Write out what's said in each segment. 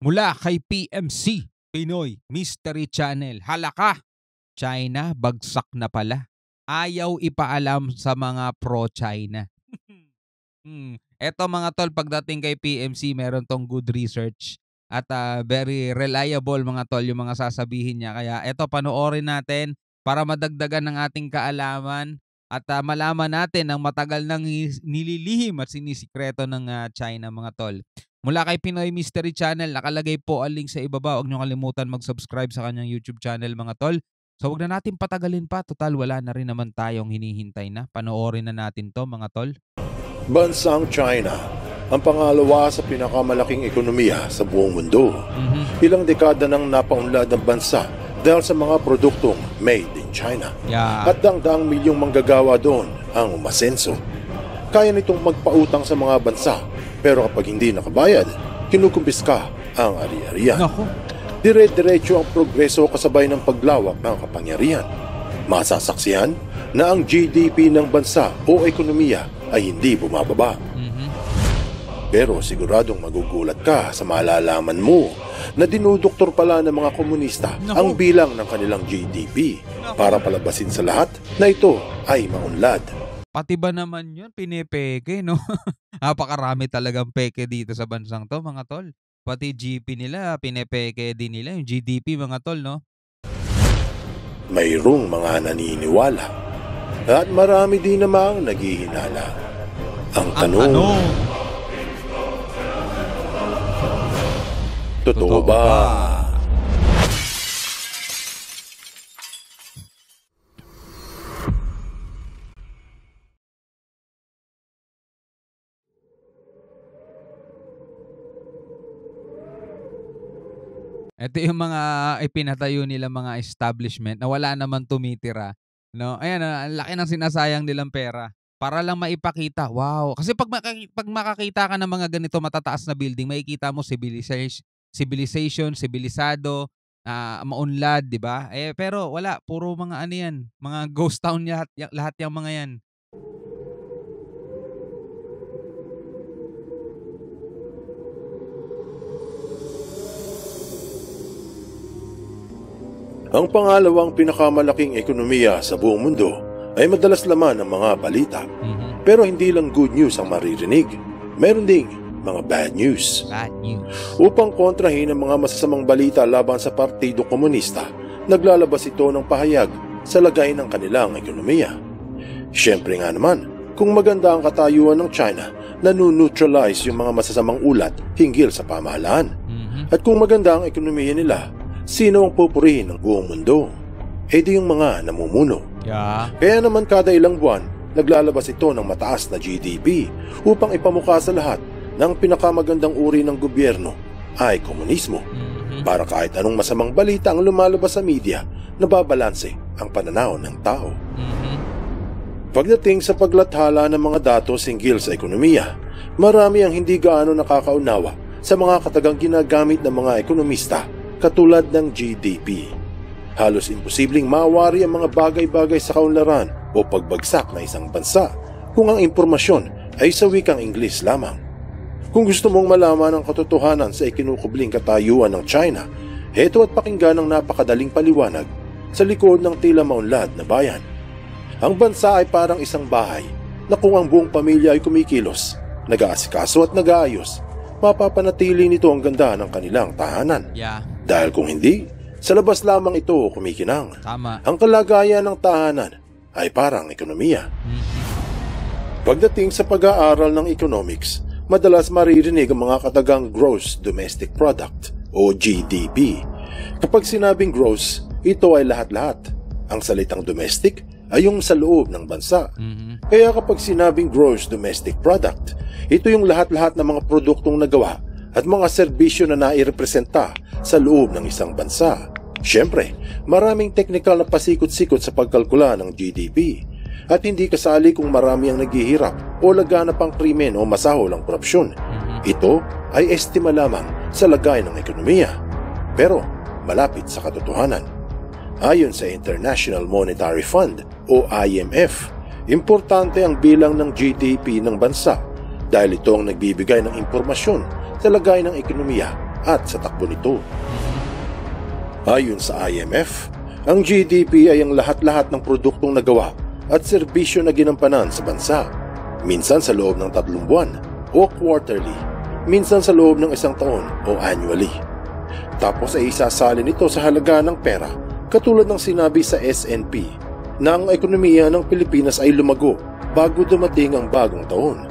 Mula kay PMC, Pinoy Mystery Channel. Halaka! China, bagsak na pala. Ayaw ipaalam sa mga pro-China. Eto mga tol, pagdating kay PMC, meron tong good research at very reliable mga tol yung mga sasabihin niya. Kaya eto, panoorin natin para madagdagan ng ating kaalaman at malaman natin ang matagal nang nililihim at sinisikreto ng China mga tol. Mula kay Pinoy Mystery Channel, nakalagay po ang link sa ibaba. Huwag niyo kalimutan mag-subscribe sa kanyang YouTube channel mga tol. So huwag na natin patagalin pa. Total, wala na rin naman tayong hinihintay na. Panoorin na natin to mga tol. Bansang China, ang pangalawa sa pinakamalaking ekonomiya sa buong mundo. Ilang dekada nang napaunlad ang bansa dahil sa mga produktong made in China. At dang-daang milyong manggagawa doon ang umasenso. Kaya nitong magpautang sa mga bansa, pero kapag hindi nakabayad, kinukumpiska ang ari-arian. Dire-diretso ang progreso kasabay ng paglawak ng kapangyarihan. Masasaksihan na ang GDP ng bansa o ekonomiya ay hindi bumababa. Pero siguradong magugulat ka sa malalaman mo na dinudoktor pala ng mga komunista ang bilang ng kanilang GDP para palabasin sa lahat na ito ay maunlad. Pati ba naman yun, pinipeke, no? Napakarami talagang peke dito sa bansang to, mga tol. Pati GP nila, pinipeke din nila yung GDP, mga tol, no? Mayroong mga naniniwala at marami din namang naghihinala. Ang tanong, totoo ba? Ito yung mga ipinatayo nila mga establishment na wala naman tumitira, no? Ayan, ang laki ng sinasayang nilang pera para lang maipakita. Wow! Kasi pag makakita ka ng mga ganito matataas na building, makikita mo sibilisado, maunlad, 'di ba? Pero wala, puro mga ano 'yan, mga ghost town lahat yung mga 'yan. Ang pangalawang pinakamalaking ekonomiya sa buong mundo ay madalas laman ng mga balita. Pero hindi lang good news ang maririnig. Meron ding mga bad news. Upang kontrahin ang mga masasamang balita laban sa Partido Komunista, naglalabas ito ng pahayag sa lagay ng kanilang ekonomiya. Siyempre nga naman, kung maganda ang katayuan ng China, nanu-neutralize yung mga masasamang ulat hinggil sa pamahalaan. At kung maganda ang ekonomiya nila, sino ang pupurihin ng buong mundo? Di yung mga namumuno. Kaya naman kada ilang buwan, naglalabas ito ng mataas na GDP upang ipamukha sa lahat ng pinakamagandang uri ng gobyerno ay komunismo. Para kahit anong masamang balita ang lumalabas sa media, nababalanse ang pananaw ng tao. Pagdating sa paglathala ng mga datos hinggil sa ekonomiya, marami ang hindi gaano nakakaunawa sa mga katagang ginagamit ng mga ekonomista katulad ng GDP. Halos imposibleng mawari ang mga bagay-bagay sa kaunlaran o pagbagsak ng isang bansa kung ang impormasyon ay sa wikang Ingles lamang. Kung gusto mong malaman ang katotohanan sa ikinukubling katayuan ng China, heto at pakinggan ang napakadaling paliwanag sa likod ng tila maunlad na bayan. Ang bansa ay parang isang bahay na kung ang buong pamilya ay kumikilos, nag-aasikaso at nag-aayos, mapapanatili nito ang ganda ng kanilang tahanan. Dahil kung hindi, sa labas lamang ito kumikinang. Ang kalagayan ng tahanan ay parang ekonomiya. Pagdating sa pag-aaral ng economics, madalas maririnig ang mga katagang Gross Domestic Product o GDP. Kapag sinabing gross, ito ay lahat-lahat. Ang salitang domestic ay yung sa loob ng bansa. Kaya kapag sinabing Gross Domestic Product, ito yung lahat-lahat ng mga produktong nagawa at mga serbisyo na nairepresenta sa loob ng isang bansa. Siyempre, maraming teknikal na pasikot-sikot sa pagkalkula ng GDP at hindi kasali kung marami ang naghihirap o laganap ang krimen o masahol ang korupsyon. Ito ay estima lamang sa lagay ng ekonomiya, pero malapit sa katotohanan. Ayon sa International Monetary Fund o IMF, importante ang bilang ng GDP ng bansa dahil ito ang nagbibigay ng impormasyon sa lagay ng ekonomiya at sa takbo nito. Ayon sa IMF, ang GDP ay ang lahat-lahat ng produktong nagawa at serbisyo na ginampanan sa bansa, minsan sa loob ng 3 buwan o quarterly, minsan sa loob ng 1 taon o annually. Tapos ay isasalin ito sa halaga ng pera, katulad ng sinabi sa SNP na ang ekonomiya ng Pilipinas ay lumago bago dumating ang bagong taon.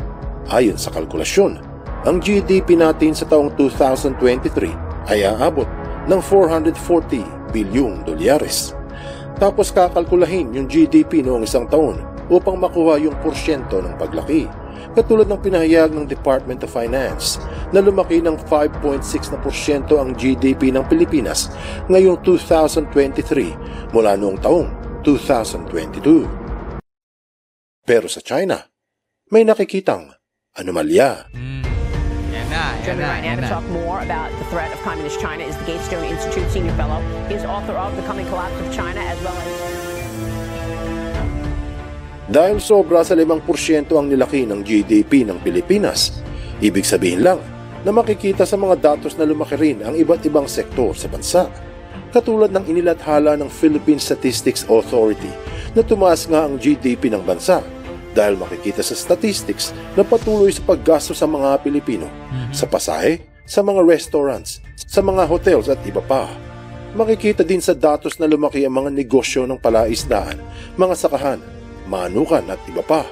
Ayon sa kalkulasyon, ang GDP natin sa taong 2023 ay aabot ng 440 bilyong dolyares. Tapos kakalkulahin yung GDP noong 1 taon upang makuha yung porsyento ng paglaki, katulad ng pinahayag ng Department of Finance na lumaki ng 5.6% ang GDP ng Pilipinas ngayong 2023 mula noong taong 2022. Pero sa China, may nakikitang anomalya. Joining me right now to talk more about the threat of Communist China is the Gatestone Institute Senior Fellow. He is author of The Coming Collapse of China as well as... Dahil sobra sa 5% ang nilaki ng GDP ng Pilipinas, ibig sabihin lang na makikita sa mga datos na lumaki rin ang iba't ibang sektor sa bansa, katulad ng inilathala ng Philippine Statistics Authority na tumaas nga ang GDP ng bansa dahil makikita sa statistics na patuloy sa paggasto sa mga Pilipino, sa pasahe, sa mga restaurants, sa mga hotels at iba pa. Makikita din sa datos na lumaki ang mga negosyo ng palaisdaan, mga sakahan, manukan at iba pa.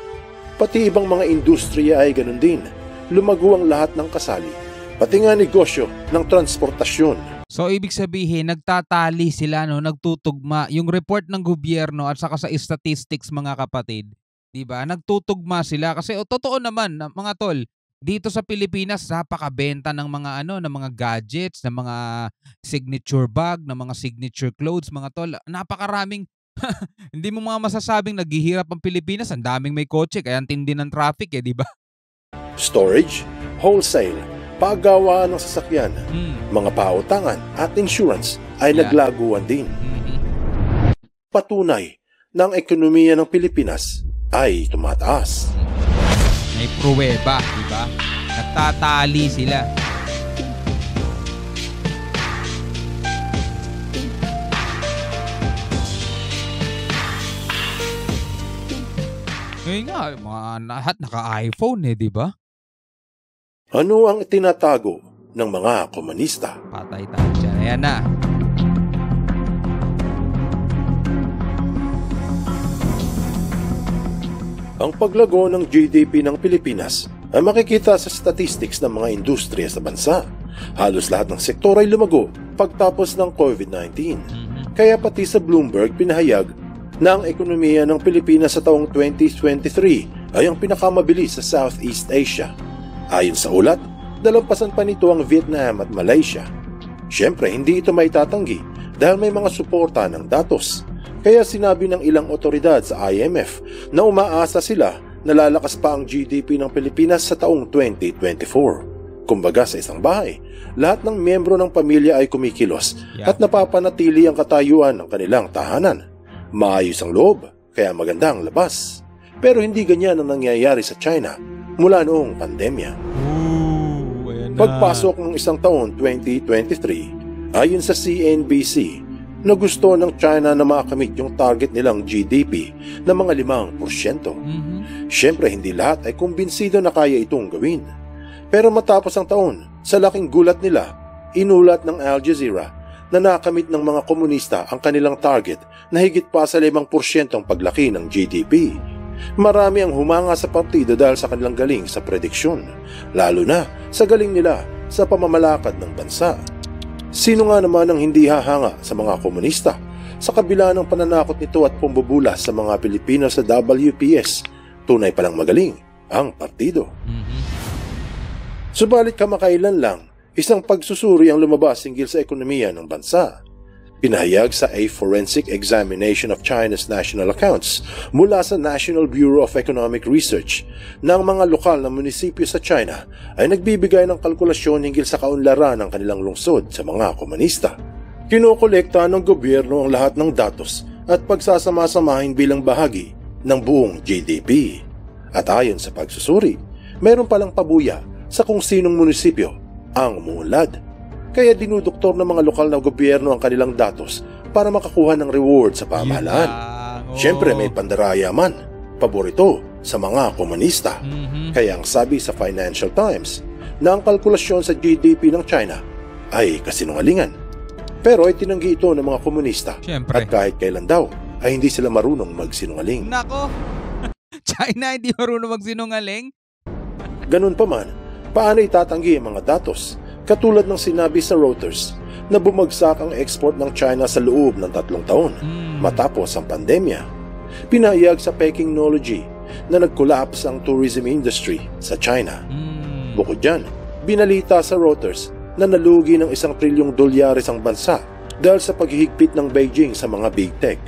Pati ibang mga industriya ay ganun din. Lumago ang lahat ng kasali, pati nga negosyo ng transportasyon. So ibig sabihin, nagtatali sila, no, nagtutugma yung report ng gobyerno at saka sa statistics, mga kapatid. 'Di ba? Nagtutugma sila kasi totoo naman, mga tol, dito sa Pilipinas napakabenta ng mga ng mga gadgets, ng mga signature bag, ng mga signature clothes, mga tol. Napakaraming hindi mo mga masasabing naghihirap ang Pilipinas, ang daming may kotse kaya ang tindi ng traffic 'di ba? Storage, wholesale, paggawaan ng sasakyan, mga pautangan at insurance ay naglaguan din. Patunay na ang ekonomiya ng Pilipinas ay tumataas. May pruweba, di ba? Nagtatali sila. Ngayon nga, mga lahat naka-iPhone di ba? Ano ang itinatago ng mga komunista? Patay tayo dyan. Ayan na. Ang paglago ng GDP ng Pilipinas ay makikita sa statistics ng mga industriya sa bansa. Halos lahat ng sektor ay lumago pagtapos ng COVID-19. Kaya pati sa Bloomberg pinahayag na ang ekonomiya ng Pilipinas sa taong 2023 ay ang pinakamabilis sa Southeast Asia. Ayon sa ulat, dalampasan pa nito ang Vietnam at Malaysia. Siyempre, hindi ito maitatanggi dahil may mga suporta ng datos. Kaya sinabi ng ilang otoridad sa IMF na umaasa sila na lalakas pa ang GDP ng Pilipinas sa taong 2024. Kumbaga sa isang bahay, lahat ng miyembro ng pamilya ay kumikilos at napapanatili ang katayuan ng kanilang tahanan. Maayos ang loob, kaya maganda ang labas. Pero hindi ganyan ang nangyayari sa China mula noong pandemya. Pagpasok ng 1 taon 2023, ayon sa CNBC, na gusto ng China na makamit yung target nilang GDP na mga 5%. Siyempre, hindi lahat ay kumbinsido na kaya itong gawin. Pero matapos ang taon, sa laking gulat nila, inulat ng Al Jazeera na nakamit ng mga komunista ang kanilang target na higit pa sa 5% ang paglaki ng GDP. Marami ang humanga sa partido dahil sa kanilang galing sa prediksyon, lalo na sa galing nila sa pamamalakad ng bansa. Sino nga naman ang hindi hahanga sa mga komunista sa kabila ng pananakot nito at pambubulas sa mga Pilipino sa WPS? Tunay palang magaling ang partido. Subalit kamakailan lang, isang pagsusuri ang lumabas hinggil sa ekonomiya ng bansa. Pinahayag sa A Forensic Examination of China's National Accounts mula sa National Bureau of Economic Research na ang mga lokal na munisipyo sa China ay nagbibigay ng kalkulasyon hinggil sa kaunlaran ng kanilang lungsod sa mga komunista. Kinokolekta ng gobyerno ang lahat ng datos at pagsasama-samahin bilang bahagi ng buong GDP. At ayon sa pagsusuri, mayroon palang pabuya sa kung sinong munisipyo ang umuunlad. Kaya dinudoktor ng mga lokal na gobyerno ang kanilang datos para makakuha ng reward sa pamahalaan. Siyempre may pandaraya man, paborito sa mga komunista. Kaya ang sabi sa Financial Times na ang kalkulasyon sa GDP ng China ay kasinungalingan. Pero ay tinanggi ito ng mga komunista. Siyempre. At kahit kailan daw ay hindi sila marunong magsinungaling. Nako! China hindi marunong magsinungaling? Ganun pa man, paano itatanggi ang mga datos? Katulad ng sinabi sa Reuters na bumagsak ang export ng China sa loob ng 3 taon matapos ang pandemya. Pinahayag sa Pekingnology na nag-collapse ang tourism industry sa China. Bukod dyan, binalita sa Reuters na nalugi ng $1 trilyong ang bansa dahil sa paghihigpit ng Beijing sa mga big tech.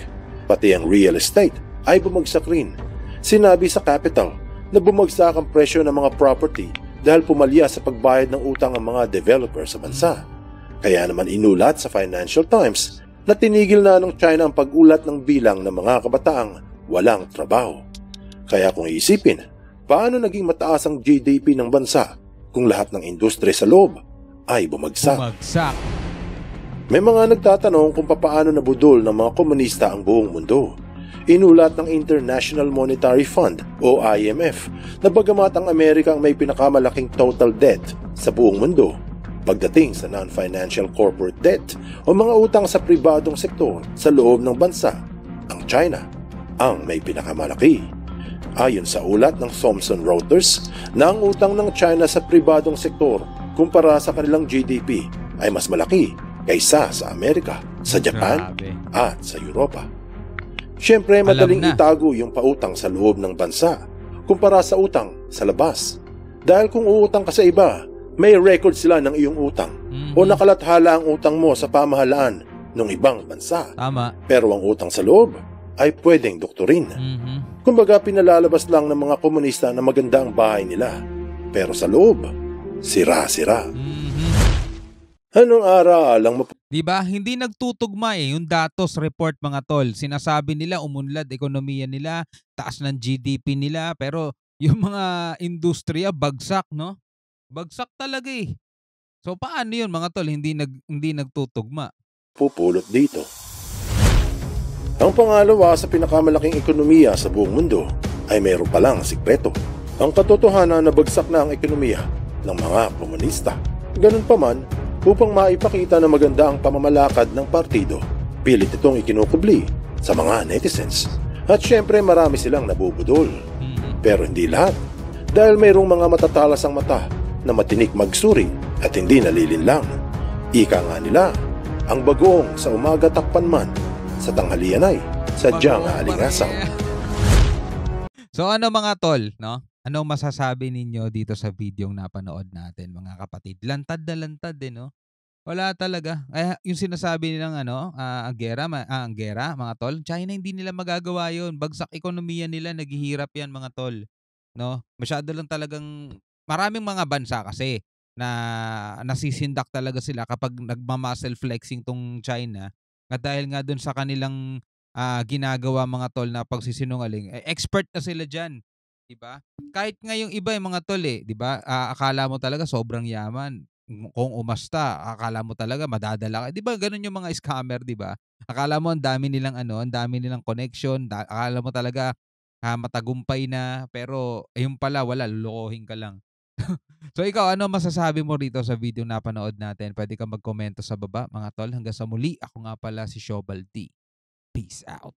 Pati ang real estate ay bumagsak rin. Sinabi sa Capital na bumagsak ang presyo ng mga property dahil pumalya sa pagbayad ng utang ang mga developer sa bansa. Kaya naman inulat sa Financial Times na tinigil na ng China ang pag-ulat ng bilang ng mga kabataang walang trabaho. Kaya kung iisipin, paano naging mataas ang GDP ng bansa kung lahat ng industry sa loob ay bumagsak? May mga nagtatanong kung paano nabudol ng mga komunista ang buong mundo. Inulat ng International Monetary Fund o IMF na bagamat ang Amerika ang may pinakamalaking total debt sa buong mundo, pagdating sa non-financial corporate debt o mga utang sa pribadong sektor sa loob ng bansa, ang China ang may pinakamalaki. Ayon sa ulat ng Thomson Reuters na ang utang ng China sa pribadong sektor kumpara sa kanilang GDP ay mas malaki kaysa sa Amerika, sa Japan at sa Europa. Siyempre, madaling itago yung pautang sa loob ng bansa kumpara sa utang sa labas. Dahil kung uutang ka sa iba, may record sila ng iyong utang o nakalathala ang utang mo sa pamahalaan ng ibang bansa. Tama. Pero ang utang sa loob ay pwedeng doktorin. Kumbaga, pinalalabas lang ng mga komunista na maganda ang bahay nila. Pero sa loob, sira-sira. Anong aral ang Diba? Hindi nagtutugma yung datos report mga tol. Sinasabi nila umunlad ekonomiya nila, taas ng GDP nila, pero yung mga industriya bagsak, no? Bagsak talaga eh. So paano yun mga tol? Hindi nagtutugma. Pupulot dito? Ang pangalawa sa pinakamalaking ekonomiya sa buong mundo ay mayroon palang sikreto. Ang katotohanan na bagsak na ang ekonomiya ng mga komunista. Ganun pa man, upang maipakita na maganda ang pamamalakad ng partido, pilit itong ikinukubli sa mga netizens. At syempre marami silang nabubudol. Pero hindi lahat. Dahil mayroong mga matatalas ang mata na matinik magsuri at hindi nalilinlang. Ika nga nila, ang bagoong sa umaga takpan man, sa tanghalian ay sadyang alingasang. So ano mga tol, no? Ano masasabi ninyo dito sa videong napanood natin mga kapatid? Lantad na lantad no? Wala talaga. Ay, yung sinasabi nilang ang gera mga tol, China hindi nila magagawa yun. Bagsak ekonomiya nila, naghihirap yan mga tol. No? Masyado lang talagang maraming mga bansa kasi na nasisindak talaga sila kapag nagma-muscle flexing tong China. At dahil nga dun sa kanilang ginagawa mga tol na pagsisinungaling, expert na sila diyan. Diba? Kahit nga yung iba yung mga tol diba? Akala mo talaga sobrang yaman. Kung umasta, akala mo talaga madadala ka. 'Di ba ganun yung mga scammer, 'di ba? Akala mo ang dami nilang ang dami nilang connection, akala mo talaga matagumpay na, pero ayun pala wala, lolokohin ka lang. So ikaw, ano masasabi mo rito sa video na napanood natin? Pwede kang magkomento sa baba, mga tol. Hanggang sa muli, ako nga pala si Shobal D. Peace out.